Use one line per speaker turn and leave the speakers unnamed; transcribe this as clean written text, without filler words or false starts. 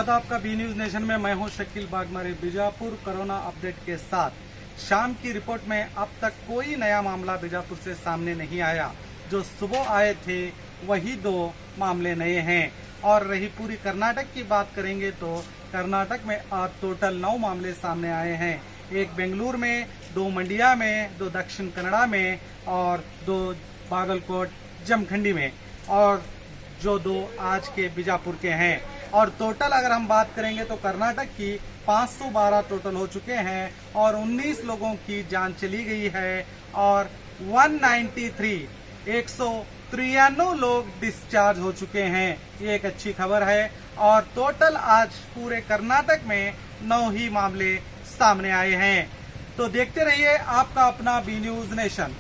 स्वागत है आपका बी न्यूज नेशन में। मैं हूं शकील बागमारी बीजापुर। कोरोना अपडेट के साथ शाम की रिपोर्ट में अब तक कोई नया मामला बीजापुर से सामने नहीं आया। जो सुबह आए थे वही 2 मामले नए हैं। और रही पूरी कर्नाटक की बात करेंगे तो कर्नाटक में आज टोटल 9 मामले सामने आए हैं। 1 बेंगलुरु में, 2 मंडिया में, 2 दक्षिण कन्नड़ा में और 2 बागलकोट जमखंडी में, और जो 2 आज के बीजापुर के हैं। और टोटल अगर हम बात करेंगे तो कर्नाटक की 512 टोटल हो चुके हैं और 19 लोगों की जान चली गई है और 193 लोग डिस्चार्ज हो चुके हैं। ये एक अच्छी खबर है। और टोटल आज पूरे कर्नाटक में 9 ही मामले सामने आए हैं। तो देखते रहिए आपका अपना बी न्यूज नेशन।